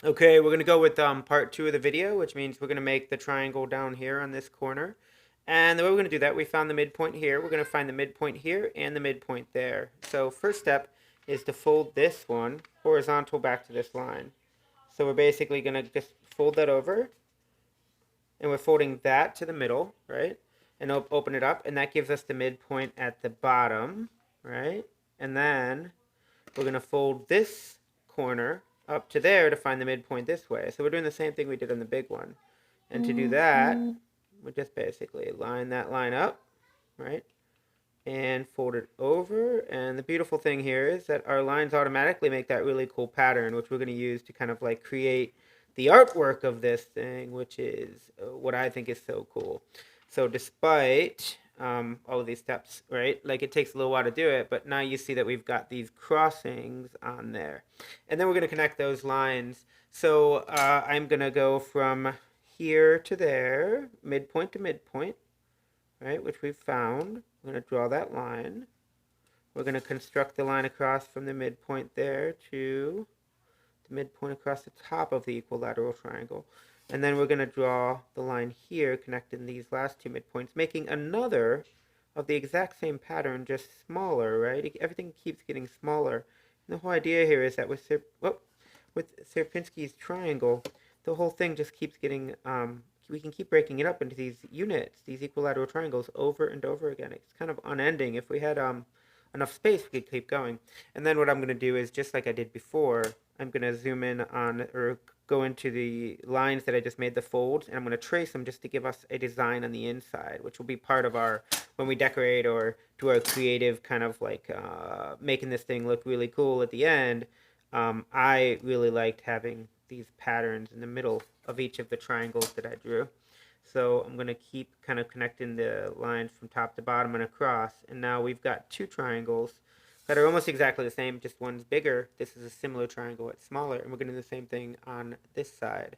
Okay, we're going to go with part 2 of the video, which means we're going to make the triangle down here on this corner. And the way we're going to do that, we found the midpoint here. We're going to find the midpoint here and the midpoint there. So first step is to fold this one horizontal back to this line. So we're basically going to just fold that over, and we're folding that to the middle, right? And open it up, and that gives us the midpoint at the bottom, right? And then we're going to fold this corner up to there to find the midpoint this way. So we're doing the same thing we did on the big one. And to do that, we just basically line that line up, right? And fold it over. And the beautiful thing here is that our lines automatically make that really cool pattern, which we're going to use to kind of like create the artwork of this thing, which is what I think is so cool. So despite all of these steps, right? Like it takes a little while to do it, but now you see that we've got these crossings on there. And then we're going to connect those lines. So I'm going to go from here to there, midpoint to midpoint, right, which we've found. We're going to draw that line. We're going to construct the line across from the midpoint there to the midpoint across the top of the equilateral triangle. And then we're going to draw the line here connecting these last two midpoints, making another of the exact same pattern, just smaller, right? Everything keeps getting smaller. And the whole idea here is that with Sierpinski's triangle, the whole thing just keeps getting, we can keep breaking it up into these units, these equilateral triangles over and over again. It's kind of unending. If we had enough space, we could keep going. And then what I'm going to do is, just like I did before, I'm going to zoom in on, or go into the lines that I just made the folds, and I'm going to trace them just to give us a design on the inside, which will be part of our, when we decorate or do our creative kind of like making this thing look really cool at the end. I really liked having these patterns in the middle of each of the triangles that I drew. So I'm going to keep kind of connecting the lines from top to bottom and across. And now we've got two triangles that are almost exactly the same, just one's bigger. This is a similar triangle, it's smaller. And we're going to do the same thing on this side.